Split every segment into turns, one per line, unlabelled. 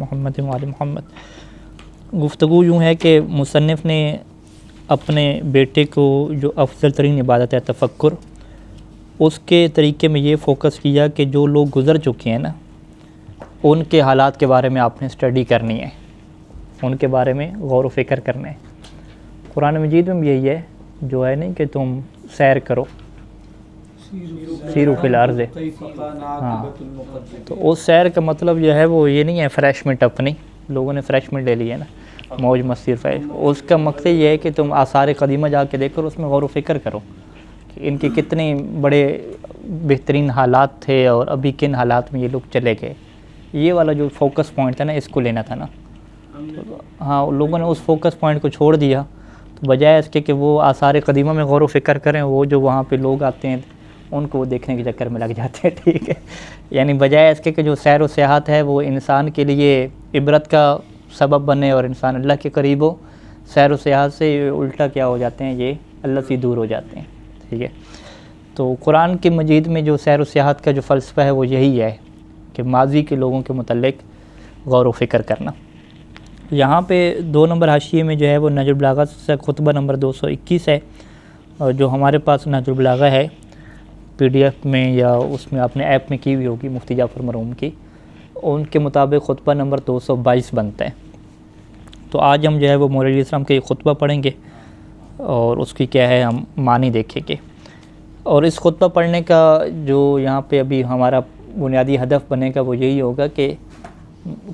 محمد وعلی محمد۔ گفتگو یوں ہے کہ مصنف نے اپنے بیٹے کو جو افضل ترین عبادت ہے تفکر، اس کے طریقے میں یہ فوکس کیا کہ جو لوگ گزر چکے ہیں نا، ان کے حالات کے بارے میں آپ نے اسٹڈی کرنی ہے، ان کے بارے میں غور و فکر کرنا ہے۔ قرآن مجید میں بھی یہی ہے جو ہے نہیں کہ تم سیر کرو، سیرو فی الارض، ہاں، تو اس سیر کا مطلب جو ہے وہ یہ نہیں ہے فریشمنٹ اپنی، لوگوں نے فریشمنٹ لے لی ہے نا، موج مستی اس کا مقصد یہ ہے کہ تم آثار قدیمہ جا کے دیکھو اور اس میں غور و فکر کرو کہ ان کے کتنے بڑے بہترین حالات تھے اور ابھی کن حالات میں یہ لوگ چلے گئے۔ یہ والا جو فوکس پوائنٹ تھا نا، اس کو لینا تھا نا۔ ہاں، لوگوں نے اس فوکس پوائنٹ کو چھوڑ دیا، تو بجائے اس کے کہ وہ آثار قدیمہ میں غور و فکر کریں، وہ جو وہاں پہ لوگ آتے ہیں ان کو دیکھنے کے چکر میں لگ جاتے ہیں، ٹھیک ہے۔ یعنی بجائے اس کے کہ جو سیر و سیاحت ہے وہ انسان کے لیے عبرت کا سبب بنے اور انسان اللہ کے قریب ہو، سیر و سیاحت سے الٹا کیا ہو جاتے ہیں، یہ اللہ سے دور ہو جاتے ہیں، ٹھیک ہے۔ تو قرآن کی مجید میں جو سیر و سیاحت کا جو فلسفہ ہے وہ یہی ہے کہ ماضی کے لوگوں کے متعلق غور و فکر کرنا۔ یہاں پہ 2 نمبر حاشیے میں جو ہے وہ نہج البلاغہ سے خطبہ نمبر 221 ہے، اور جو ہمارے پاس نہج البلاغہ ہے PDF میں یا اس میں اپنے ایپ میں کی ہوئی ہوگی مفتی جعفر مرحوم کی، ان کے مطابق خطبہ نمبر 222 بنتا ہے۔ تو آج ہم جو ہے وہ مولوی علیہ السلام کا یہ خطبہ پڑھیں گے اور اس کی کیا ہے ہم معنی دیکھیں گے۔ اور اس خطبہ پڑھنے کا جو یہاں پہ ابھی ہمارا بنیادی ہدف بنے گا وہ یہی ہوگا کہ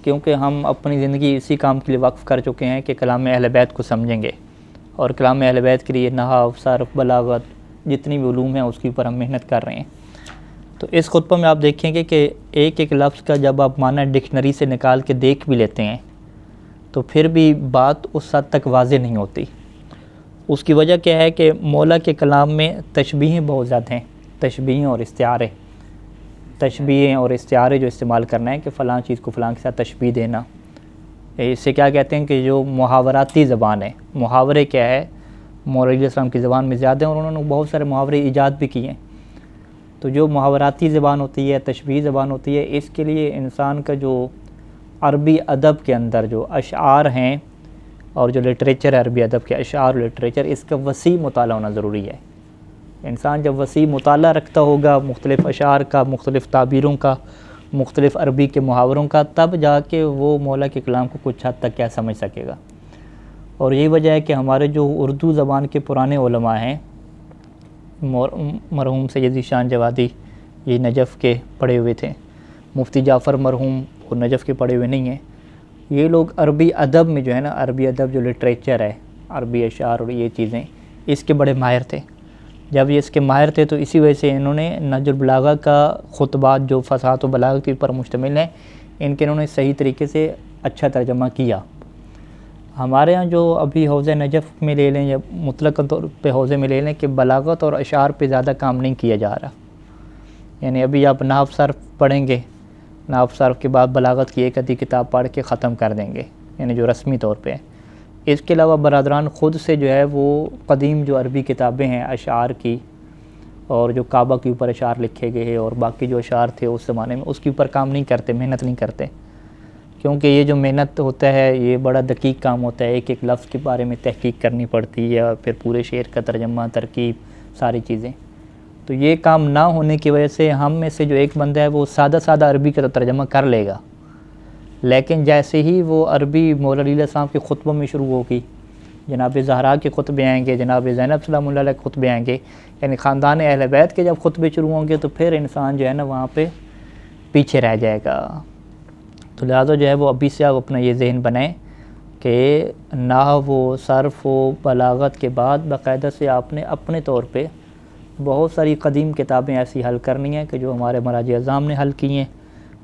کیونکہ ہم اپنی زندگی اسی کام کے لیے وقف کر چکے ہیں کہ کلام اہل بیت کو سمجھیں گے، اور کلام اہل بیت کے لیے نحو، صرف، بلاغت، جتنی بھی علوم ہیں اس کے اوپر ہم محنت کر رہے ہیں۔ تو اس خطبہ میں آپ دیکھیں گے کہ ایک ایک لفظ کا جب آپ معنی ڈکشنری سے نکال کے دیکھ بھی لیتے ہیں تو پھر بھی بات اس حد تک واضح نہیں ہوتی۔ اس کی وجہ کیا ہے کہ مولا کے کلام میں تشبیہیں بہت زیادہ ہیں، تشبیہیں اور استعارے، تشبیہیں اور استعارے جو استعمال کرنا ہے کہ فلاں چیز کو فلاں کے ساتھ تشبیہ دینا، اس سے کیا کہتے ہیں کہ جو محاوراتی زبان ہے، محاورے کیا ہے مولوی علیہ السلام کی زبان میں زیادہ ہیں اور انہوں نے بہت سارے محاورے ایجاد بھی کیے ہیں۔ تو جو محاوراتی زبان ہوتی ہے، تشبیہی زبان ہوتی ہے، اس کے لیے انسان کا جو عربی ادب کے اندر جو اشعار ہیں اور جو لٹریچر ہے عربی ادب کے اشعار اور لٹریچر، اس کا وسیع مطالعہ ہونا ضروری ہے۔ انسان جب وسیع مطالعہ رکھتا ہوگا مختلف اشعار کا، مختلف تعبیروں کا، مختلف عربی کے محاوروں کا، تب جا کے وہ مولا کے کلام کو کچھ حد تک کیا سمجھ سکے گا۔ اور یہی وجہ ہے کہ ہمارے جو اردو زبان کے پرانے علماء ہیں، مرحوم سید ذیشان جوادی یہ نجف کے پڑھے ہوئے تھے، مفتی جعفر مرحوم وہ نجف کے پڑھے ہوئے نہیں ہیں، یہ لوگ عربی ادب میں جو ہے نا، عربی ادب جو لٹریچر ہے، عربی اشعار اور یہ چیزیں، اس کے بڑے ماہر تھے۔ جب یہ اس کے ماہر تھے تو اسی وجہ سے انہوں نے نہج البلاغہ کا خطبات جو فصاحت و بلاغت کے اوپر مشتمل ہیں، ان کے انہوں نے صحیح طریقے سے اچھا ترجمہ کیا۔ ہمارے ہاں جو ابھی حوزہ نجف میں لے لیں یا مطلق طور پہ حوزے میں لے لیں کہ بلاغت اور اشعار پہ زیادہ کام نہیں کیا جا رہا، یعنی ابھی آپ نحو صرف پڑھیں گے، نحو صرف کے بعد بلاغت کی ایک آدھی کتاب پڑھ کے ختم کر دیں گے، یعنی جو رسمی طور پہ ہے۔ اس کے علاوہ برادران خود سے جو ہے وہ قدیم جو عربی کتابیں ہیں اشعار کی، اور جو کعبہ کے اوپر اشعار لکھے گئے اور باقی جو اشعار تھے اس زمانے میں، اس کے اوپر کام نہیں کرتے، محنت نہیں کرتے، کیونکہ یہ جو محنت ہوتا ہے یہ بڑا دقیق کام ہوتا ہے، ایک ایک لفظ کے بارے میں تحقیق کرنی پڑتی ہے، اور پھر پورے شعر کا ترجمہ، ترکیب، ساری چیزیں۔ تو یہ کام نہ ہونے کی وجہ سے ہم میں سے جو ایک بندہ ہے وہ سادہ سادہ عربی کا ترجمہ کر لے گا، لیکن جیسے ہی وہ عربی مولوی علیہ السلام کے خطبوں میں شروع ہوگی، جناب زہرا کے خطبے آئیں گے، جناب زینب سلام اللہ علیہ کے خطبے آئیں گے، یعنی خاندان اہل بیت کے جب خطبے شروع ہوں گے تو پھر انسان جو ہے نا وہاں پہ پیچھے رہ جائے گا۔ تو لہٰذا جو ہے وہ ابھی سے آپ اپنا یہ ذہن بنائیں کہ نحو و صرف و بلاغت کے بعد باقاعدہ سے آپ نے اپنے طور پہ بہت ساری قدیم کتابیں ایسی حل کرنی ہیں کہ جو ہمارے مراجع اعظام نے حل کی ہیں،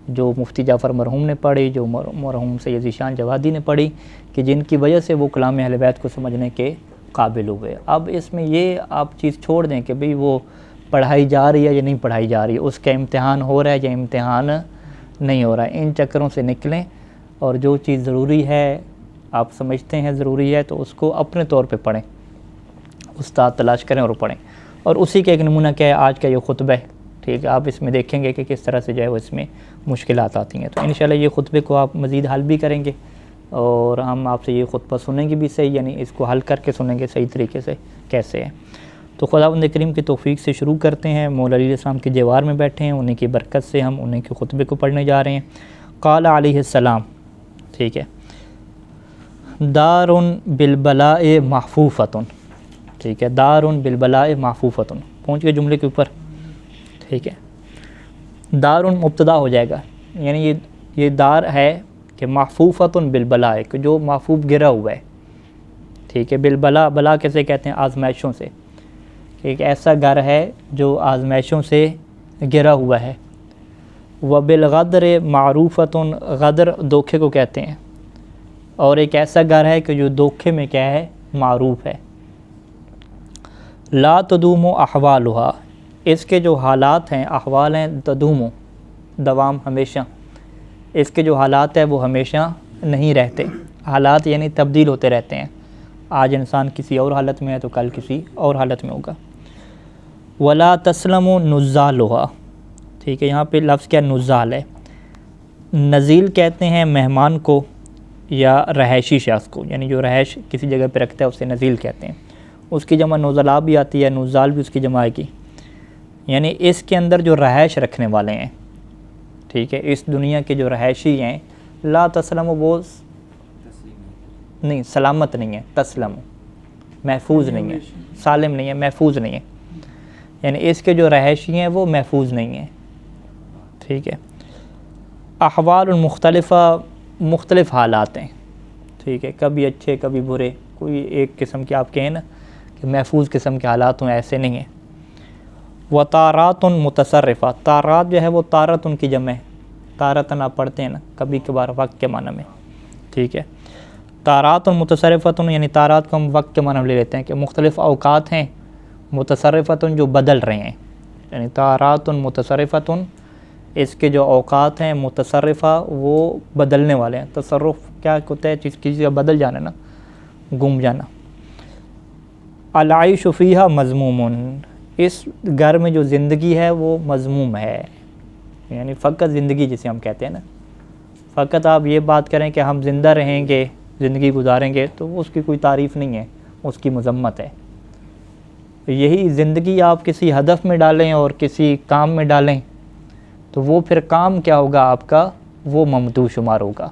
جو مفتی جعفر مرحوم نے پڑھی، جو مرحوم سید ذیشان جوادی نے پڑھی، کہ جن کی وجہ سے وہ کلام اہل بیت کو سمجھنے کے قابل ہوئے۔ اب اس میں یہ آپ چیز چھوڑ دیں کہ بھئی وہ پڑھائی جا رہی ہے یا نہیں پڑھائی جا رہی ہے، اس کا امتحان ہو رہا ہے یا امتحان نہیں ہو رہا ہے، ان چکروں سے نکلیں، اور جو چیز ضروری ہے آپ سمجھتے ہیں ضروری ہے تو اس کو اپنے طور پہ پڑھیں، استاد تلاش کریں اور پڑھیں۔ اور اسی کا ایک نمونہ کیا ہے آج کا یہ خطبہ ہے، ٹھیک ہے، آپ اس میں دیکھیں گے کہ کس طرح سے جو ہے وہ اس میں مشکلات آتی ہیں. تو انشاءاللہ یہ خطبے کو آپ مزید حل بھی کریں گے اور ہم آپ سے یہ خطبہ سنیں گے بھی صحیح, یعنی اس کو حل کر کے سنیں گے صحیح طریقے سے کیسے ہے. تو خداوند کریم کی توفیق سے شروع کرتے ہیں. مولا علیہ السلام کے جوار میں بیٹھے ہیں, انہیں کی برکت سے ہم انہیں کے خطبے کو پڑھنے جا رہے ہیں. قال علیہ السلام, ٹھیک ہے, دار بالبلاء محفوفۃ, ٹھیک ہے, دار بالبلاء محفوفۃ, پہنچ گئے جملے کے اوپر, ٹھیک ہے. دار مبتدا ہو جائے گا, یعنی یہ دار ہے کہ محفوفۃ بالبلاء, کہ جو محفوف گرا ہوا ہے, ٹھیک ہے. بالبلاء, بلا کیسے کہتے ہیں, آزمائشوں سے, کہ ایک ایسا گھر ہے جو آزمائشوں سے گرا ہوا ہے. وبالغدر معروفۃ, غدر دھوکے کو کہتے ہیں, اور ایک ایسا گھر ہے کہ جو دھوکے میں کیا ہے, معروف ہے. لا تدوم احوالها, اس کے جو حالات ہیں, احوال ہیں, تدوم دوام, ہمیشہ, اس کے جو حالات ہیں وہ ہمیشہ نہیں رہتے. حالات یعنی تبدیل ہوتے رہتے ہیں, آج انسان کسی اور حالت میں ہے تو کل کسی اور حالت میں ہوگا. ولا تسلم نزالها, ٹھیک ہے, یہاں پہ لفظ کیا, نزال ہے. نزیل کہتے ہیں مہمان کو یا رہائشی شخص کو, یعنی جو رہائش کسی جگہ پہ رکھتا ہے اسے نزیل کہتے ہیں. اس کی جمع نزلاء بھی آتی ہے, نزال بھی اس کی جمع آئے گی, یعنی اس کے اندر جو رہائش رکھنے والے ہیں, ٹھیک ہے, اس دنیا کے جو رہائشی ہیں. لا تسلم وہ نہیں, سلامت نہیں ہے, تسلم محفوظ نہیں ہے, سالم نہیں ہے, محفوظ نہیں ہے, یعنی اس کے جو رہائشی ہیں وہ محفوظ نہیں ہیں, ٹھیک ہے. احوال مختلفہ, مختلف حالات ہیں, ٹھیک ہے, کبھی اچھے کبھی برے, کوئی ایک قسم کے آپ کہیں نا کہ محفوظ قسم کے حالات ہوں, ایسے نہیں ہیں. وطارات متصرفہ, تارات جو ہے وہ تارت ان کی جمع ہے, تارتن آپ پڑھتے ہیں نا کبھی کبھار, وقت کے معنی میں, ٹھیک ہے. تارات متصرفۃ, یعنی تارات کو ہم وقت کے معنی میں لے لیتے ہیں کہ مختلف اوقات ہیں, متصرفۃ جو بدل رہے ہیں, یعنی تارات متصرفۃ, اس کے جو اوقات ہیں متصرفہ وہ بدلنے والے ہیں. تصرف کیا ہوتا ہے, چیز کا بدل جانا نا, گم جانا. العیش فیہا مذموم, اس گھر میں جو زندگی ہے وہ مذموم ہے, یعنی فقط زندگی جسے ہم کہتے ہیں نا, فقط آپ یہ بات کریں کہ ہم زندہ رہیں گے, زندگی گزاریں گے, تو اس کی کوئی تعریف نہیں ہے, اس کی مذمت ہے. یہی زندگی آپ کسی ہدف میں ڈالیں اور کسی کام میں ڈالیں تو وہ پھر کام کیا ہوگا آپ کا, وہ ممدوح شمار ہوگا.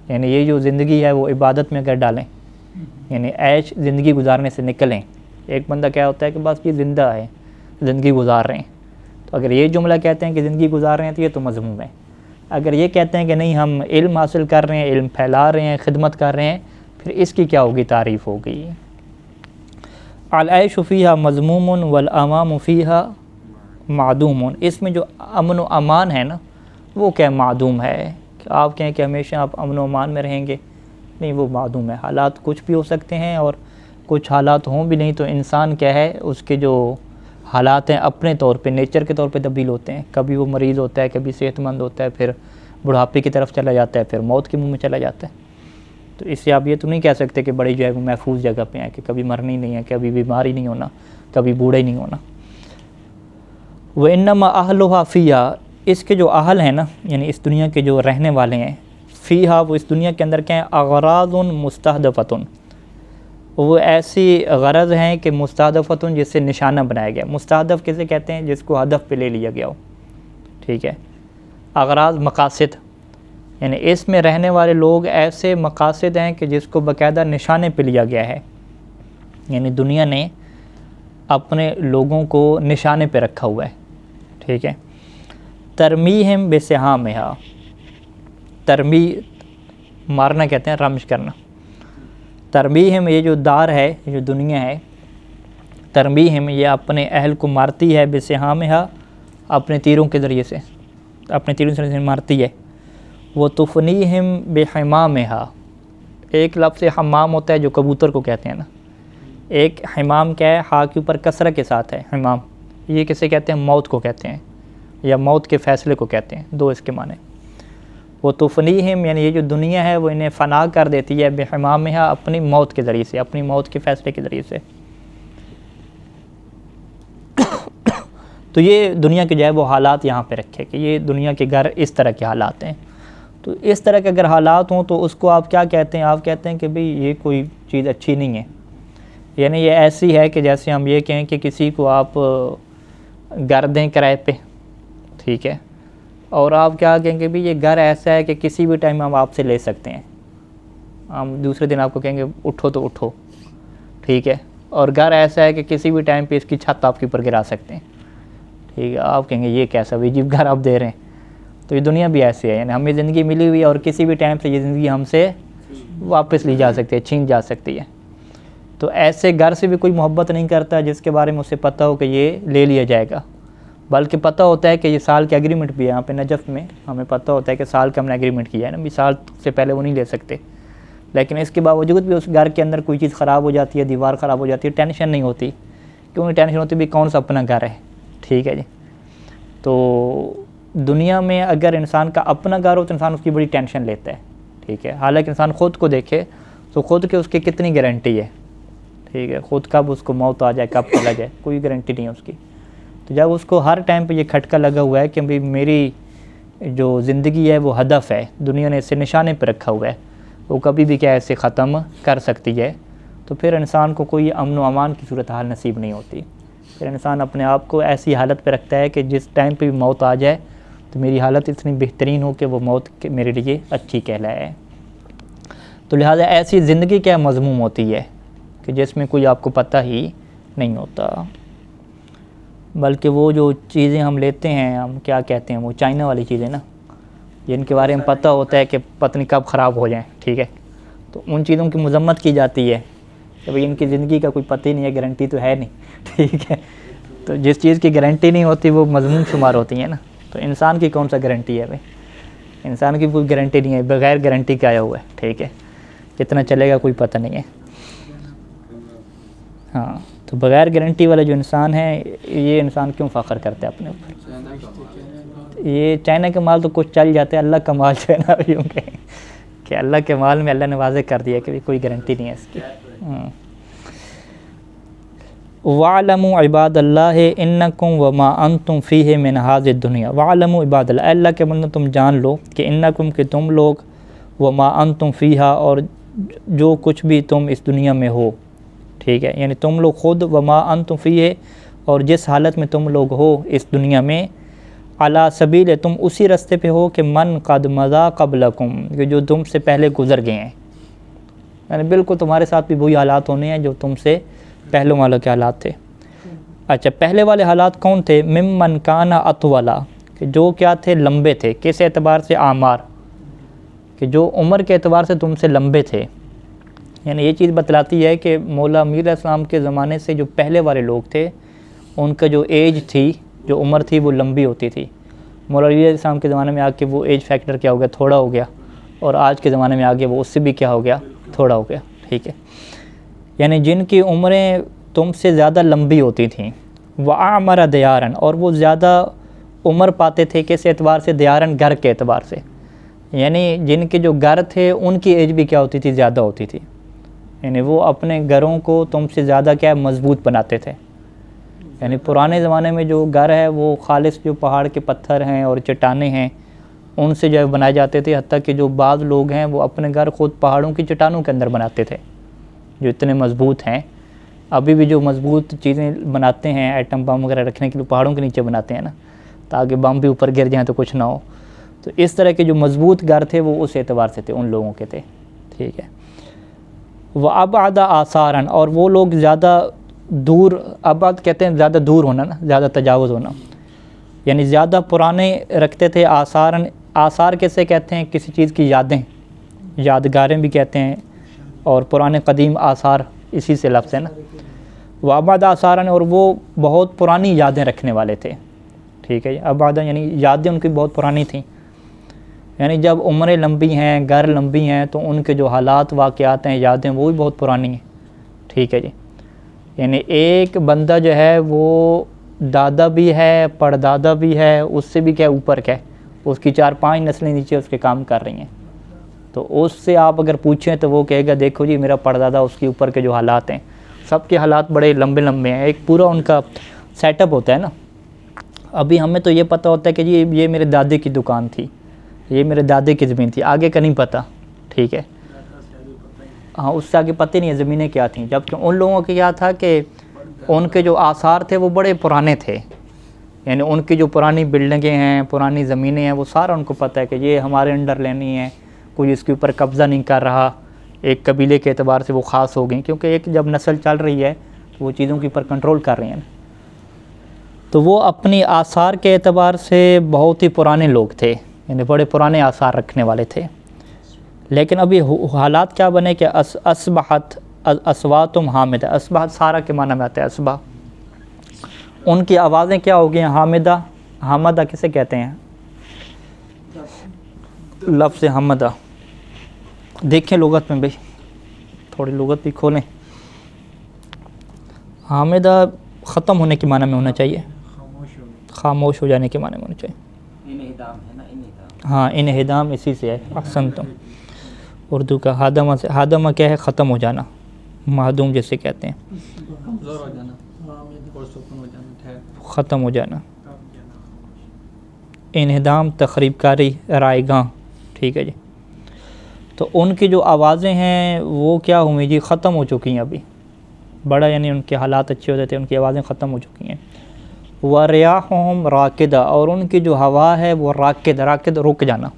یعنی یہ جو زندگی ہے وہ عبادت میں اگر ڈالیں, یعنی عیش زندگی گزارنے سے نکلیں. ایک بندہ کیا ہوتا ہے کہ بس یہ زندہ ہے, زندگی گزار رہے ہیں, تو اگر یہ جملہ کہتے ہیں کہ زندگی گزار رہے ہیں تو یہ تو مذموم ہے. اگر یہ کہتے ہیں کہ نہیں ہم علم حاصل کر رہے ہیں, علم پھیلا رہے ہیں, خدمت کر رہے ہیں, پھر اس کی کیا ہوگی, تعریف ہوگی. العیش فیہا مذموم والامان فیہا معدوم, اس میں جو امن و امان ہے نا وہ کیا معدوم ہے, کہ آپ کہیں کہ ہمیشہ آپ امن و امان میں رہیں گے, نہیں, وہ معدوم ہے. حالات کچھ بھی ہو سکتے ہیں اور کچھ حالات ہوں بھی نہیں, تو انسان کیا ہے, اس کے جو حالات ہیں اپنے طور پہ, نیچر کے طور پہ تبدیل ہوتے ہیں. کبھی وہ مریض ہوتا ہے, کبھی صحت مند ہوتا ہے, پھر بڑھاپے کی طرف چلا جاتا ہے, پھر موت کے منہ میں چلا جاتا ہے. تو اس سے آپ یہ تو نہیں کہہ سکتے کہ بڑی جو ہے وہ محفوظ جگہ پہ ہیں, کہ کبھی مرنی نہیں ہے, کبھی بیماری نہیں ہونا, کبھی بوڑھے نہیں ہونا. وَإِنَّمَا أَهْلُهَا فِيهَا, اس کے جو اہل ہیں نا, یعنی اس دنیا کے جو رہنے والے ہیں, فیہا وہ اس دنیا کے اندر کیا ہیں, اغراض مستہدفۃ, وہ ایسی غرض ہیں کہ مستہدفۃ جس سے نشانہ بنایا گیا. مستہدف کسے کہتے ہیں, جس کو ہدف پہ لے لیا گیا ہو, ٹھیک ہے. اغراض مقاصد, یعنی اس میں رہنے والے لوگ ایسے مقاصد ہیں کہ جس کو باقاعدہ نشانے پہ لیا گیا ہے, یعنی دنیا نے اپنے لوگوں کو نشانے پہ رکھا ہوا ہے, ٹھیک ہے. ترمیہم بسہامہا, ترمی مارنا کہتے ہیں, رمش کرنا. ترمیہم, یہ جو دار ہے, یہ جو دنیا ہے, ترمیہم یہ اپنے اہل کو مارتی ہے, بسہامہا اپنے تیروں کے ذریعے سے, اپنے تیروں سے مارتی ہے. وہ تفنیہم بحمامہا, ایک لفظ حمام ہوتا ہے جو کبوتر کو کہتے ہیں نا, ایک حمام کیا ہے, ہا کے اوپر کسرہ کے ساتھ ہے حمام, یہ کسے کہتے ہیں, موت کو کہتے ہیں, یا موت کے فیصلے کو کہتے ہیں, دو اس کے معنی. وہ تفنیہم یعنی یہ جو دنیا ہے وہ انہیں فنا کر دیتی ہے, بحمامہا اپنی موت کے ذریعے سے, اپنی موت کے فیصلے کے ذریعے سے. تو یہ دنیا کے جو ہے وہ حالات یہاں پہ رکھے کہ یہ دنیا کے گھر اس طرح کے حالات ہیں. تو اس طرح کے اگر حالات ہوں تو اس کو آپ کیا کہتے ہیں؟ آپ کہتے ہیں کہ بھئی یہ کوئی چیز اچھی نہیں ہے. یعنی یہ ایسی ہے کہ جیسے ہم یہ کہیں کہ کسی کو آپ گھر دیں کرائے پہ, ٹھیک ہے, اور آپ کیا کہیں گے بھی یہ گھر ایسا ہے کہ کسی بھی ٹائم ہم آپ سے لے سکتے ہیں, ہم دوسرے دن آپ کو کہیں گے اٹھو تو اٹھو, ٹھیک ہے, اور گھر ایسا ہے کہ کسی بھی ٹائم پہ اس کی چھت آپ کے اوپر گرا سکتے ہیں, ٹھیک ہے. آپ کہیں گے یہ کیسا عجیب گھر آپ دے رہے ہیں. تو یہ دنیا بھی ایسی ہے, یعنی ہمیں زندگی ملی ہوئی ہے اور کسی بھی ٹائم سے یہ زندگی ہم سے واپس لی جا سکتی ہے, چھین جا سکتی ہے. تو ایسے گھر سے بھی کوئی محبت نہیں کرتا جس کے بارے میں اسے پتہ ہو کہ یہ لے لیا جائے گا, بلکہ پتہ ہوتا ہے کہ یہ سال کے ایگریمنٹ بھی ہے. یہاں پہ نجف میں ہمیں پتہ ہوتا ہے کہ سال کا ہم نے ایگریمنٹ کیا ہے نا, بھی سال سے پہلے وہ نہیں لے سکتے. لیکن اس کے باوجود بھی اس گھر کے اندر کوئی چیز خراب ہو جاتی ہے, دیوار خراب ہو جاتی ہے, ٹینشن نہیں ہوتی. کیوں نہیں ٹینشن ہوتی؟ بھی کون سا اپنا گھر ہے, ٹھیک ہے جی. تو دنیا میں اگر انسان کا اپنا گھر ہو تو انسان اس کی بڑی ٹینشن لیتا ہے, ٹھیک ہے. حالانکہ انسان خود کو دیکھے تو خود کے اس کی کتنی گارنٹی ہے, ٹھیک ہے. خود کب اس کو موت آ جائے, کب چلا جائے, کوئی گارنٹی نہیں ہے اس کی. تو جب اس کو ہر ٹائم پہ یہ کھٹکا لگا ہوا ہے کہ بھئی میری جو زندگی ہے وہ ہدف ہے, دنیا نے اسے نشانے پہ رکھا ہوا ہے, وہ کبھی بھی کیا ایسے ختم کر سکتی ہے, تو پھر انسان کو کوئی امن و امان کی صورتحال نصیب نہیں ہوتی. پھر انسان اپنے آپ کو ایسی حالت پہ رکھتا ہے کہ جس ٹائم پہ بھی موت آ جائے تو میری حالت اتنی بہترین ہو کہ وہ موت میرے لیے اچھی کہلائے. تو لہٰذا ایسی زندگی کیا مذموم ہوتی ہے کہ جس میں کوئی آپ کو پتہ ہی نہیں ہوتا. بلکہ وہ جو چیزیں ہم لیتے ہیں, ہم کیا کہتے ہیں, وہ چائنا والی چیزیں نا, جن کے بارے میں پتہ ہوتا ہے کہ پتہ نہیں کب خراب ہو جائیں, ٹھیک ہے. تو ان چیزوں کی مذمت کی جاتی ہے کہ بھئی ان کی زندگی کا کوئی پتہ ہی نہیں ہے, گارنٹی تو ہے نہیں, ٹھیک ہے. تو جس چیز کی گارنٹی نہیں ہوتی وہ مذموم شمار ہوتی ہیں نا. تو انسان کی کون سا گارنٹی ہے بھئی؟ انسان کی کوئی گارنٹی نہیں ہے, بغیر گارنٹی کا آیا ہوا ہے, ٹھیک ہے. کتنا چلے گا کوئی پتہ نہیں ہے. ہاں, تو بغیر گارنٹی والا جو انسان ہے یہ انسان کیوں فخر کرتا ہے اپنے اوپر؟ یہ چائنا کے مال تو کچھ چل جاتے ہیں, اللہ کا مال جو ہے نا یوں کہ اللہ کے مال میں اللہ نے واضح کر دیا کہ کوئی گارنٹی نہیں ہے اس کی. وَعْلَمُوا عِبَادَ اللَّهِ إِنَّكُمْ وَمَا أَنْتُمْ فِيهِ مِنْ هَذِهِ الدُّنْيَا وَعْلَمُوا عِبَادَ اللَّهِ, اللہ کے بندو تم جان لو کہ انکم کہ تم لوگ, وما انتم فیہا اور جو کچھ بھی تم اس دنیا میں ہو, ٹھیک ہے. یعنی تم لوگ خود, وما انتم فیہ اور جس حالت میں تم لوگ ہو اس دنیا میں, علی سبیل تم اسی رستے پہ ہو کہ من قد مضی قبلکم, کہ جو تم سے پہلے گزر گئے ہیں. یعنی بالکل تمہارے ساتھ بھی وہی حالات ہونے ہیں جو تم سے پہلوں والوں کے حالات تھے. اچھا, پہلے والے حالات کون تھے؟ ممن کان اطولا, کہ جو کیا تھے, لمبے تھے. کس اعتبار سے؟ آمار, کہ جو عمر کے اعتبار سے تم سے لمبے تھے. یعنی یہ چیز بتلاتی ہے کہ مولا امیر علیہ السلام کے زمانے سے جو پہلے والے لوگ تھے ان کا جو ایج تھی, جو عمر تھی, وہ لمبی ہوتی تھی. مولا علی علیہ السلام کے زمانے میں آ کے وہ ایج فیکٹر کیا ہو گیا, تھوڑا ہو گیا, اور آج کے زمانے میں آگے وہ اس سے بھی کیا ہو گیا, تھوڑا ہو گیا, ٹھیک ہے. یعنی جن کی عمریں تم سے زیادہ لمبی ہوتی تھیں, وَأَعْمَرَ دِيَارًا اور وہ زیادہ عمر پاتے تھے. کس اعتبار سے؟ دیارن, گھر کے اعتبار سے. یعنی جن کے جو گھر تھے ان کی ایج بھی کیا ہوتی تھی, زیادہ ہوتی تھی. یعنی وہ اپنے گھروں کو تم سے زیادہ کیا مضبوط بناتے تھے. یعنی پرانے زمانے میں جو گھر ہے وہ خالص جو پہاڑ کے پتھر ہیں اور چٹانیں ہیں ان سے جو ہے بنائے جاتے تھے. حتیٰ کہ جو بعض لوگ ہیں وہ اپنے گھر خود پہاڑوں کی چٹانوں کے اندر بناتے تھے جو اتنے مضبوط ہیں. ابھی بھی جو مضبوط چیزیں بناتے ہیں, ایٹم بم وغیرہ رکھنے کے لیے پہاڑوں کے نیچے بناتے ہیں نا, تاکہ بم بھی اوپر گر جائیں تو کچھ نہ ہو. تو اس طرح کے جو مضبوط گھر تھے وہ اس اعتبار سے تھے, ان لوگوں کے تھے, ٹھیک ہے. وَأَبْعَدَ آثَارًا اور وہ لوگ زیادہ دور, ابعد کہتے ہیں زیادہ دور ہونا نا, زیادہ تجاوز ہونا, یعنی زیادہ پرانے رکھتے تھے. آثاراً, آثار کیسے کہتے ہیں؟ کسی چیز کی یادیں, یادگاریں بھی کہتے ہیں, اور پرانے قدیم آثار اسی سے لفظ ہے نا. وَأَبْعَدَ آثَارًا اور وہ بہت پرانی یادیں رکھنے والے تھے, ٹھیک ہے. ابعد یعنی یادیں ان کی بہت پرانی تھیں. یعنی جب عمریں لمبی ہیں, گھر لمبی ہیں, تو ان کے جو حالات واقعات ہیں, یادیں, وہ بھی بہت پرانی ہیں, ٹھیک ہے جی. یعنی ایک بندہ جو ہے وہ دادا بھی ہے, پردادا بھی ہے, اس سے بھی کیا اوپر کیا ہے, اس کی 4-5 نسلیں نیچے اس کے کام کر رہی ہیں. تو اس سے آپ اگر پوچھیں تو وہ کہے گا دیکھو جی میرا پردادا, اس کے اوپر کے جو حالات ہیں, سب کے حالات بڑے لمبے لمبے ہیں. ایک پورا ان کا سیٹ اپ ہوتا ہے نا, ابھی ہمیں تو یہ پتہ ہوتا ہے کہ جی یہ میرے دادے کی دکان تھی، یہ میرے دادے کی زمین تھی، آگے کا نہیں پتہ، ٹھیک ہے، ہاں اس سے آگے پتہ نہیں ہے زمینیں کیا تھیں، جبکہ ان لوگوں کے کیا تھا کہ ان کے جو آثار تھے وہ بڑے پرانے تھے، یعنی ان کی جو پرانی بلڈنگیں ہیں، پرانی زمینیں ہیں، وہ سارا ان کو پتہ ہے کہ یہ ہمارے انڈر لینی ہے، کوئی اس کے اوپر قبضہ نہیں کر رہا، ایک قبیلے کے اعتبار سے وہ خاص ہو گئیں، کیونکہ ایک جب نسل چل رہی ہے تو وہ چیزوں کے اوپر کنٹرول کر رہی ہیں، تو وہ اپنی آثار کے اعتبار سے بہت ہی پرانے لوگ تھے، یعنی بڑے پرانے آثار رکھنے والے تھے۔ لیکن ابھی حالات کیا بنے کہ اصبحت اصواتم حامدہ، اصبحت سارا کے معنی میں آتا ہے اصبح، ان کی آوازیں کیا ہو گئی ہیں حامدہ، حامدہ کسے کہتے ہیں؟ لفظ حمدہ دیکھیں لغت میں، بھئی تھوڑی لغت بھی کھولیں، حامدہ ختم ہونے کے معنی میں ہونا چاہیے، خاموش ہو جانے کے معنی میں ہونا چاہیے،
انہدام ہے نا، انہدام،
ہاں انہدام اسی سے ہے، احسنتم، اردو کا ہادمہ سے، ہادمہ کیا ہے؟ ختم ہو جانا، معدوم جسے کہتے ہیں،
کمزور ہو جانا، اور سکون ہو جانا، ٹھہر،
ختم ہو جانا، انہدام تخریب کاری، رائے گاں، ٹھیک ہے جی۔ تو ان کی جو آوازیں ہیں وہ کیا ہوئی جی؟ ختم ہو چکی ہیں ابھی، بڑا یعنی ان کے حالات اچھے ہوتے تھے، ان کی آوازیں ختم ہو چکی ہیں۔ وَرِيَاحُهُمْ رَاكِدَةٌ، اور ان کی جو ہوا ہے وہ راکد، راکد رک جانا،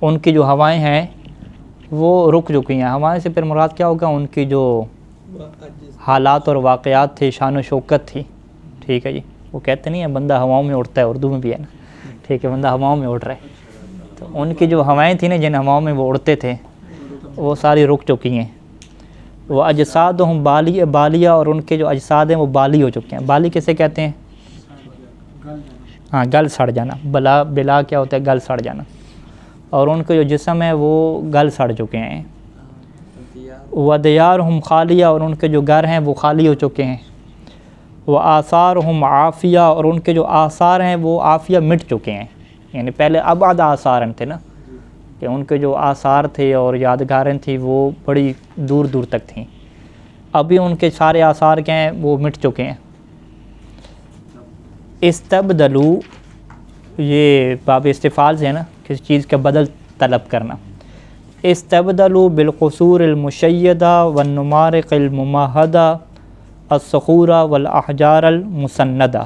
ان کی جو ہوائیں ہیں وہ رک چکی ہیں۔ ہوائیں سے پھر مراد کیا ہوگا؟ ان کی جو حالات اور واقعات تھے، شان و شوکت تھی، ٹھیک ہے جی، وہ کہتے نہیں ہیں بندہ ہواؤں میں اڑتا ہے، اردو میں بھی ہے نا، ٹھیک ہے، بندہ ہواؤں میں اڑ رہا ہے، تو ان کی جو ہوائیں تھیں نا جن ہواؤں میں وہ اڑتے تھے وہ ساری رک چکی ہیں۔ وہ اجسادہم بالیہ، اور ان کے جو اجساد ہیں وہ بالی ہو چکے ہیں۔ بالی کسے کہتے ہیں؟ ہاں گل سڑ جانا، بلا کیا ہوتا ہے؟ گل سڑ جانا، اور ان کے جو جسم ہے وہ گل سڑ چکے ہیں۔ وَدِيَارُهُمْ خالیہ، اور ان کے جو گھر ہیں وہ خالی ہو چکے ہیں۔ وَآثَارُهُمْ عافیہ، اور ان کے جو آثار ہیں وہ عافیہ مٹ چکے ہیں، یعنی پہلے ابعد آثار تھے نا، کہ ان کے جو آثار تھے اور یادگاریں تھیں وہ بڑی دور دور تک تھیں، ابھی ان کے سارے آثار کیا ہیں؟ وہ مٹ چکے ہیں۔ استبدلوا، یہ باب استفعال سے ہے نا، کسی چیز کا بدل طلب کرنا۔ استبدلوا بالقصور المشیدہ والنمارق الممہدہ الصخورہ والاحجار المسندہ۔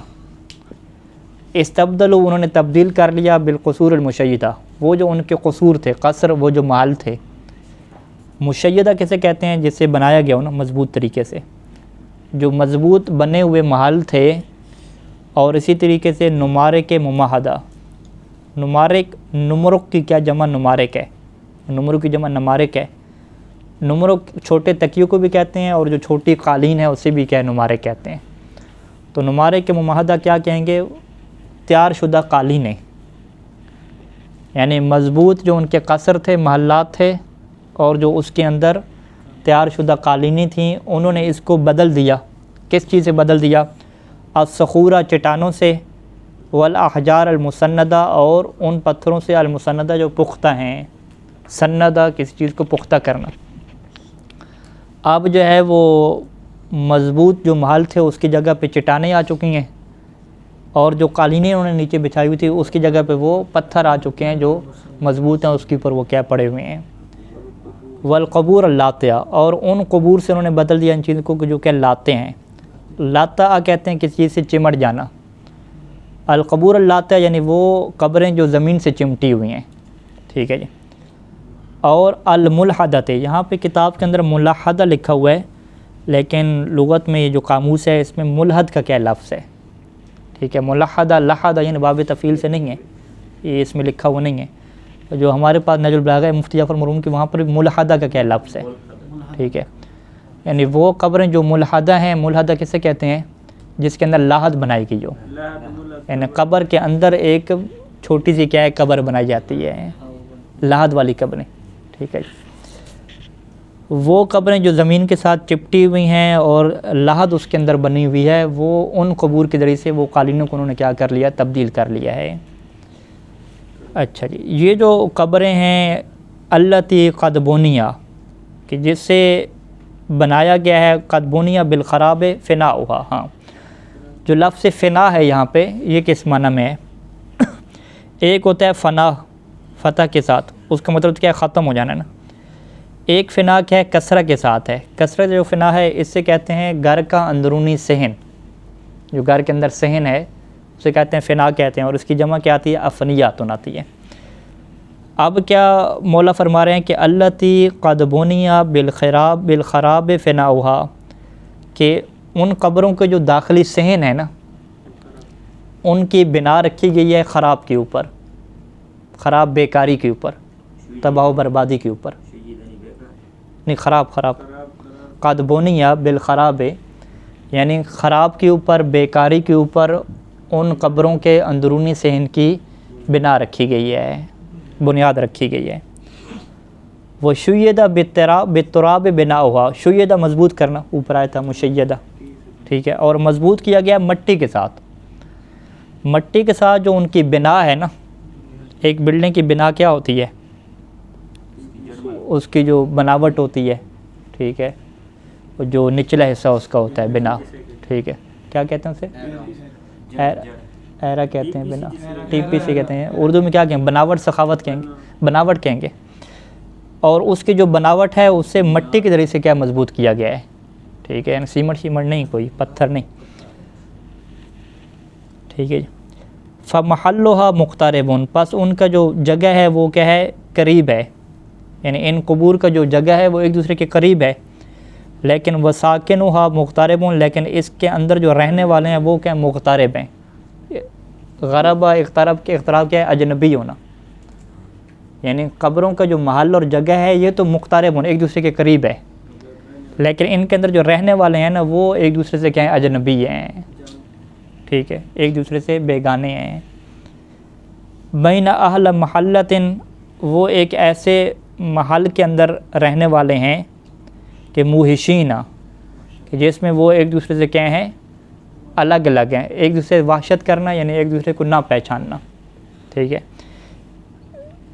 استبدلوا، انہوں نے تبدیل کر لیا، بالقصور المشیدہ، وہ جو ان کے قصور تھے، قصر وہ جو محل تھے، مشیدہ کسے کہتے ہیں؟ جس سے بنایا گیا ہو نا مضبوط طریقے سے، جو مضبوط بنے ہوئے محل تھے، اور اسی طریقے سے نمارق ممہدہ، نمارق، نمرق کی کیا جمع نمارق ہے، نمرق کی جمع نمارق ہے، نمرق چھوٹے تکیوں کو بھی کہتے ہیں، اور جو چھوٹی قالین ہے اسے بھی کیا نمارق کہتے ہیں۔ تو نمارق ممہدہ کیا کہیں گے؟ تیار شدہ قالینیں، یعنی مضبوط جو ان کے قصر تھے، محلات تھے، اور جو اس کے اندر تیار شدہ قالینیں تھیں، انہوں نے اس کو بدل دیا، کس چیز سے بدل دیا؟ الصخورہ، چٹانوں سے، والاحجار المسندہ، اور ان پتھروں سے، المسندہ جو پختہ ہیں، سندہ کسی چیز کو پختہ کرنا۔ اب جو ہے وہ مضبوط جو محل تھے اس کی جگہ پہ چٹانیں آ چکی ہیں، اور جو قالینیں انہوں نے نیچے بچھائی ہوئی تھی اس کی جگہ پہ وہ پتھر آ چکے ہیں جو مضبوط ہیں، اس کے اوپر وہ کیا پڑے ہوئے ہیں۔ والقبور اللاتیہ، اور ان قبور سے انہوں نے بدل دیا ان چیزوں کو جو کہ لاتے ہیں، لاتا کہتے ہیں کسی چیز سے چمٹ جانا، القبور اللاتیہ یعنی وہ قبریں جو زمین سے چمٹی ہوئی ہیں، ٹھیک ہے جی۔ اور الملحدۃ، یہاں پہ کتاب کے اندر ملحدہ لکھا ہوا ہے، لیکن لغت میں یہ جو قاموس ہے اس میں ملحد کا کیا لفظ ہے، ٹھیک ہے، ملحدہ، لحدہ یعنی باب تفعیل سے نہیں ہے، یہ اس میں لکھا ہوا نہیں ہے۔ جو ہمارے پاس نہج البلاغہ ہے مفتی جعفر مرحوم کی، وہاں پر ملحدہ کا کیا لفظ ہے، ٹھیک ہے، یعنی وہ قبریں جو ملحدہ ہیں، ملحدہ کسے کہتے ہیں؟ جس کے اندر لاحد بنائی گئی ہو، یعنی قبر کے اندر ایک چھوٹی سی کیا ہے قبر بنائی جاتی ہے، لاحد والی قبریں، ٹھیک ہے جی۔ وہ قبریں جو زمین کے ساتھ چپٹی ہوئی ہیں اور لاحد اس کے اندر بنی ہوئی ہے، وہ ان قبور کے ذریعے سے وہ قالینوں کو انہوں نے کیا کر لیا؟ تبدیل کر لیا ہے۔ اچھا جی، یہ جو قبریں ہیں التی قد بنیا، کہ جس سے بنایا گیا ہے، قد بنیا بالخراب فناؤہا، ہاں، جو لفظ فنا ہے یہاں پہ یہ کس معنی میں ہے؟ ایک ہوتا ہے فنا فتح کے ساتھ، اس کا مطلب کیا ہے؟ ختم ہو جانا نا۔ ایک فنا کیا ہے؟ کثرہ کے ساتھ ہے۔ کثرہ جو فنا ہے اس سے کہتے ہیں گھر کا اندرونی صحن، جو گھر کے اندر صحن ہے اسے کہتے ہیں فنا کہتے ہیں، اور اس کی جمع کیا آتی ہے؟ افنیاتن آتی ہے۔ اب کیا مولا فرما رہے ہیں کہ التی قد بنیا بالخراب فناؤہا، کہ ان قبروں کے جو داخلی صحن ہے نا ان کی بنا رکھی گئی ہے خراب کے اوپر، خراب بیکاری کے اوپر، تباہ و بربادی کے اوپر، نہیں خراب قد بنیا بالخراب یعنی خراب کے اوپر، بیکاری کے اوپر ان قبروں کے اندرونی صحن کی بنا رکھی گئی ہے، بنیاد رکھی گئی ہے۔ وہ شیدہ بالتراب بناؤہا، شیدہ مضبوط کرنا، اوپر آیا تھا مشیدہ، ٹھیک ہے، اور مضبوط کیا گیا مٹی کے ساتھ۔ مٹی کے ساتھ جو ان کی بنا ہے نا، ایک بلڈنگ کی بنا کیا ہوتی ہے؟ اس کی جو بناوٹ ہوتی ہے، ٹھیک ہے، جو نچلا حصہ اس کا ہوتا ہے بنا، ٹھیک ہے، کیا کہتے ہیں اسے؟ ایرا کہتے ہیں، بنا ٹی پی سی کہتے ہیں، اردو میں کیا کہیں گے؟ بناوٹ، سخاوت کہیں گے، بناوٹ کہیں گے۔ اور اس کی جو بناوٹ ہے اسے مٹی کے ذریعے سے کیا مضبوط کیا گیا ہے، ٹھیک ہے، یعنی سیمنٹ نہیں، کوئی پتھر نہیں، ٹھیک ہے جی۔ فمحلھا مقترب، پس ان کا جو جگہ ہے وہ کیا ہے؟ قریب ہے، یعنی ان قبور کا جو جگہ ہے وہ ایک دوسرے کے قریب ہے۔ لیکن وساکنھا مقترب، لیکن اس کے اندر جو رہنے والے ہیں وہ کیا مقترب ہیں۔ غربہ اقتراب کے اقتراب کیا ہے؟ اجنبی ہونا، یعنی قبروں کا جو محل اور جگہ ہے یہ تو مقترب ہونا، ایک دوسرے کے قریب ہے، لیکن ان کے اندر جو رہنے والے ہیں نا وہ ایک دوسرے سے کیا ہیں؟ اجنبی ہیں، ٹھیک ہے، ایک دوسرے سے بیگانے ہیں۔ بین اہل محلۃ، وہ ایک ایسے محل کے اندر رہنے والے ہیں کہ موحشین، کہ جس میں وہ ایک دوسرے سے کیا ہیں؟ الگ الگ ہیں، ایک دوسرے سے وحشت کرنا یعنی ایک دوسرے کو نہ پہچاننا، ٹھیک ہے،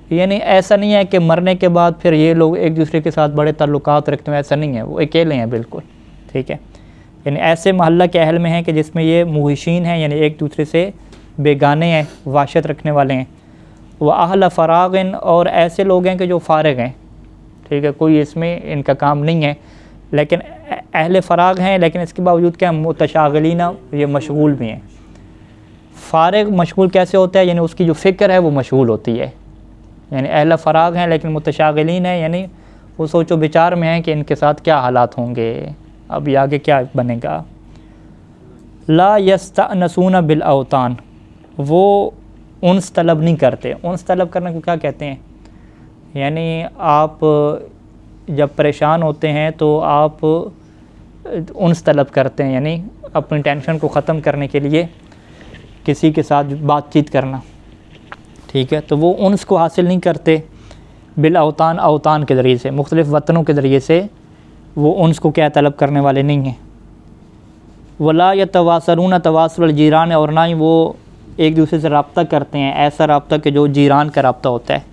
یعنی ایسا نہیں ہے کہ مرنے کے بعد پھر یہ لوگ ایک دوسرے کے ساتھ بڑے تعلقات رکھتے ہیں، ایسا نہیں ہے، وہ اکیلے ہیں بالکل، ٹھیک ہے، یعنی ایسے محلہ کے اہل میں ہیں کہ جس میں یہ موحشین ہیں، یعنی ایک دوسرے سے بیگانے ہیں، وحشت رکھنے والے ہیں۔ وہ اہل فراغ، اور ایسے لوگ ہیں کہ جو فارغ ہیں، ٹھیک ہے، کوئی اس میں ان کا کام نہیں ہے، لیکن اہل فراغ ہیں، لیکن اس کے باوجود کیا متشاغلین، یہ مشغول بھی ہیں۔ فارغ مشغول کیسے ہوتا ہے؟ یعنی اس کی جو فکر ہے وہ مشغول ہوتی ہے، یعنی اہل فراغ ہیں لیکن متشاغلین ہیں، یعنی وہ سوچ و بچار میں ہیں کہ ان کے ساتھ کیا حالات ہوں گے، اب یہ آگے کیا بنے گا۔ لا یستأنسون بالاوطان، وہ انس طلب نہیں کرتے۔ انس طلب کرنے کو کیا کہتے ہیں؟ یعنی آپ جب پریشان ہوتے ہیں تو آپ انس طلب کرتے ہیں، یعنی اپنی ٹینشن کو ختم کرنے کے لیے کسی کے ساتھ بات چیت کرنا، ٹھیک ہے، تو وہ انس کو حاصل نہیں کرتے بالاوطان، اوطان کے ذریعے سے، مختلف وطنوں کے ذریعے سے وہ انس کو کیا طلب کرنے والے نہیں ہیں۔ ولا یتواصلون تواصل الجیران، اور نہ ہی وہ ایک دوسرے سے رابطہ کرتے ہیں ایسا رابطہ کہ جو جیران کا رابطہ ہوتا ہے،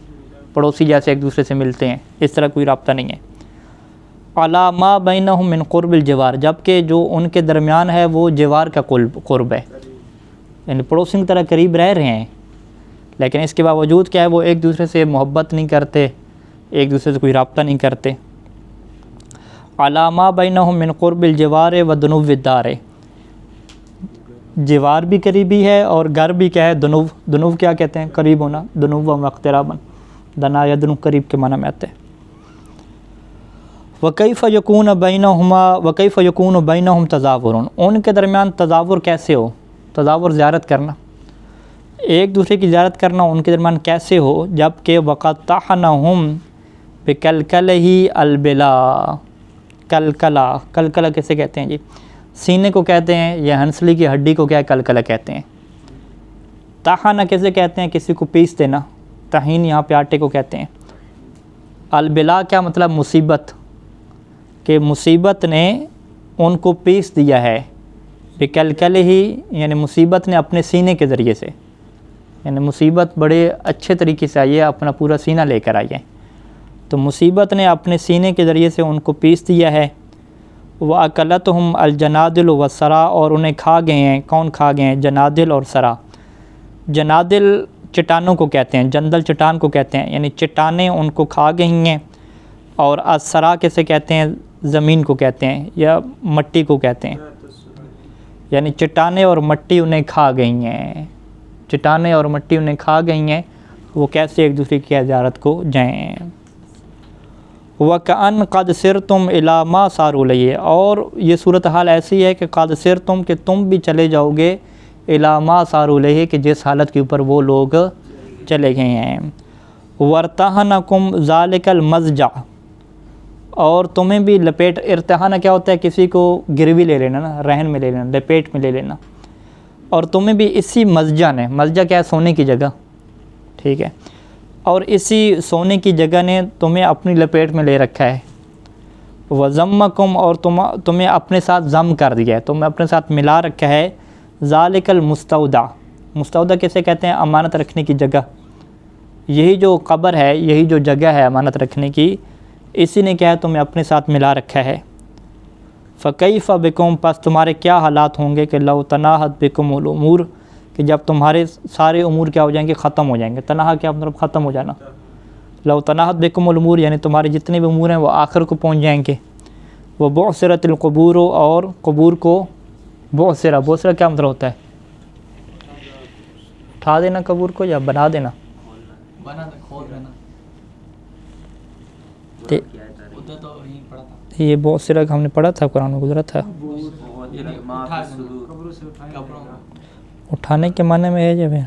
پڑوسی جیسے ایک دوسرے سے ملتے ہیں، اس طرح کوئی رابطہ نہیں ہے۔ علی ما بینہم من قرب الجوار، جبکہ جو ان کے درمیان ہے وہ جوار کا قرب ہے، یعنی پڑوسی کی طرح قریب رہ رہے ہیں، لیکن اس کے باوجود کیا ہے وہ ایک دوسرے سے محبت نہیں کرتے، ایک دوسرے سے کوئی رابطہ نہیں کرتے۔ علی ما بینہم من قرب الجوار و دنو الدار، جوار بھی قریبی ہے اور گھر بھی کیا ہے؟ دنو کیا کہتے ہیں؟ قریب ہونا، دنو و اقترابا، دنا یا دنو قریب کے معنی میں آتے ہیں۔ وکیف یکون بینہم تظاہر، ان کے درمیان تظاہر کیسے ہو؟ تظاہر زیارت کرنا، ایک دوسرے کی زیارت کرنا ان کے درمیان کیسے ہو، جب کہ وقد طحنہم بکلکلہ البلا، کلکلہ کیسے کہتے ہیں جی؟ سینے کو کہتے ہیں، یا ہنسلی کی ہڈی کو کیا کلکلہ کہتے ہیں۔ طحنہ کیسے کہتے ہیں؟ کسی کو پیس دینا، طحین یہاں پہ آٹے کو کہتے ہیں۔ البلا کیا مطلب؟ مصیبت، کہ مصیبت نے ان کو پیس دیا ہے، بکلکلہ ہی یعنی مصیبت نے اپنے سینے کے ذریعے سے، یعنی مصیبت بڑے اچھے طریقے سے آئی ہے، اپنا پورا سینہ لے کر آئی ہے، تو مصیبت نے اپنے سینے کے ذریعے سے ان کو پیس دیا ہے۔ وَأَكَلَتْهُمْ الْجَنَادِلُ وَالسَّرَا، اور انہیں کھا گئے ہیں، کون کھا گئے ہیں؟ جنادل اور سرا۔ جنادل چٹانوں کو کہتے ہیں، جندل چٹان کو کہتے ہیں، یعنی چٹانیں ان کو کھا گئی ہیں، اور السرا کیسے کہتے ہیں؟ زمین کو کہتے ہیں یا مٹی کو کہتے ہیں، یعنی چٹانیں اور مٹی انہیں کھا گئی ہیں، چٹانیں اور مٹی انہیں کھا گئی ہیں، وہ کیسے ایک دوسرے کی زیارت کو جائیں۔ وَكَأَنْ قَدْ سِرْتُمْ إِلَىٰ مَا سَارُوا إِلَيْهِ، اور یہ صورتحال ایسی ہے کہ قد سرتم کہ تم بھی چلے جاؤ گے إِلَىٰ مَا سَارُوا إِلَيْهِ کہ جس حالت کے اوپر وہ لوگ چلے گئے ہیں۔ وَارْتَحَنَكُمْ ذَلِكَ الْمَضْجَعُ، اور تمہیں بھی لپیٹ، ارتحانہ کیا ہوتا ہے؟ کسی کو گروی لے لینا نا، رہن میں لے لینا، لپیٹ میں لے لینا، اور تمہیں بھی اسی مضجع نے، مضجع کیا ہے؟ سونے کی جگہ، ٹھیک ہے، اور اسی سونے کی جگہ نے تمہیں اپنی لپیٹ میں لے رکھا ہے۔ وَضَمَّكُمْ، اور تمہیں اپنے ساتھ ضم کر دیا ہے، تمہیں اپنے ساتھ ملا رکھا ہے۔ ذَلِكَ الْمُسْتَوْدَعُ، مستودع کیسے کہتے ہیں؟ امانت رکھنے کی جگہ، یہی جو قبر ہے، یہی جو جگہ ہے امانت رکھنے کی، اسی نے کیا ہے؟ تمہیں اپنے ساتھ ملا رکھا ہے۔ فَكَيْفَ بِكُمْ، پس تمہارے کیا حالات ہوں گے کہ لَوْ تَنَاهَتْ بِكُمُ الْأُمُورُ، کہ جب تمہارے سارے امور کیا ہو جائیں گے؟ ختم ہو جائیں گے۔ تنہا کیا مطلب؟ ختم ہو جانا۔ لَوْ تَنَاهَتْ بِكُمُ الْأُمُورُ یعنی تمہارے جتنے بھی امور ہیں وہ آخر کو پہنچ جائیں گے۔ وَبُعْثِرَتِ الْقُبُورُ، اور قبور کو بعثرہ، بعثرہ کیا مطلب ہوتا ہے؟ اٹھا دینا قبور کو یا بنا دینا؟
بنا دے، کھول دینا۔ ادھر تو یہیں پڑا تھا،
یہ بعثرہ ہم نے پڑھا تھا، قرآن میں گزرا تھا۔ اٹھانے کے معنی میں ہے جب ہے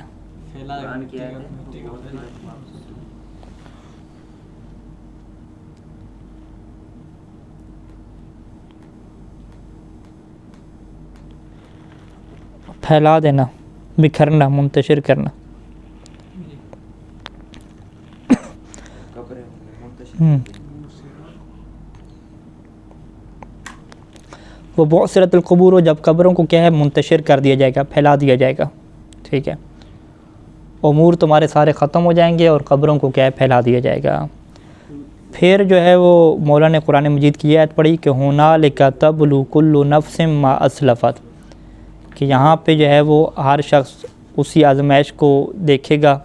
پھیلا دینا، بکھرنا، منتشر کرنا۔ وہ بعثرت القبور، جب قبروں کو کیا ہے؟ منتشر کر دیا جائے گا، پھیلا دیا جائے گا، ٹھیک ہے۔ امور تمہارے سارے ختم ہو جائیں گے اور قبروں کو کیا ہے؟ پھیلا دیا جائے گا۔ پھر جو ہے وہ مولا نے قرآن مجید کی آیت پڑھی کہ هُنَالِكَ تَبْلُو كُلُّ نَفْسٍ مَا أَسْلَفَتْ، کہ یہاں پہ جو ہے وہ ہر شخص اسی آزمائش کو دیکھے گا،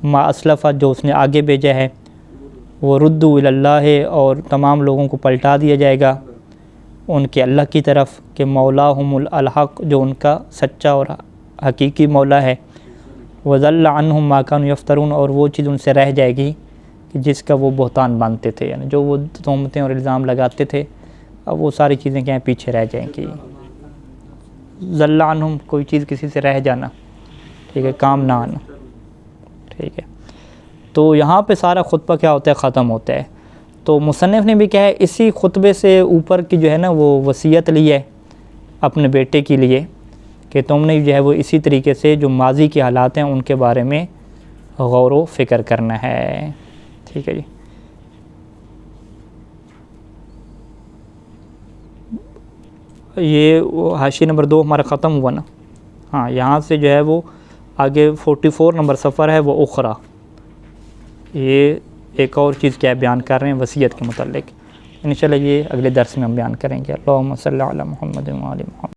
ما اسلفت جو اس نے آگے بھیجا ہے، وہ ردوا الی اللہ، اور تمام لوگوں کو پلٹا دیا جائے گا ان کے اللہ کی طرف کہ مولاہم الحق، جو ان کا سچا اور حقیقی مولا ہے۔ وضل عنہم ما کانوا یفترون، اور وہ چیز ان سے رہ جائے گی کہ جس کا وہ بہتان باندھتے تھے، یعنی جو وہ تہمتیں اور الزام لگاتے تھے، اب وہ ساری چیزیں کیا ہیں؟ پیچھے رہ جائیں گی۔ ضل عنہم، کوئی چیز کسی سے رہ جانا، ٹھیک ہے، کام نہ آنا، ٹھیک ہے۔ تو یہاں پہ سارا خطبہ کیا ہوتا ہے؟ ختم ہوتا ہے۔ تو مصنف نے بھی کیا ہے؟ اسی خطبے سے اوپر کی جو ہے نا وہ وصیت لی ہے اپنے بیٹے کے لیے کہ تم نے جو ہے وہ اسی طریقے سے جو ماضی کے حالات ہیں ان کے بارے میں غور و فکر کرنا ہے، ٹھیک ہے جی۔ یہ حاشیہ نمبر 2 ہمارا ختم ہوا نا، ہاں، یہاں سے جو ہے وہ آگے 44 نمبر صفحہ ہے وہ اخرى، یہ ایک اور چیز کیا بیان کر رہے ہیں وصیت کے متعلق، انشاءاللہ یہ اگلے درس میں ہم بیان کریں گے۔ اللہم صلی علی محمد و آل محمد۔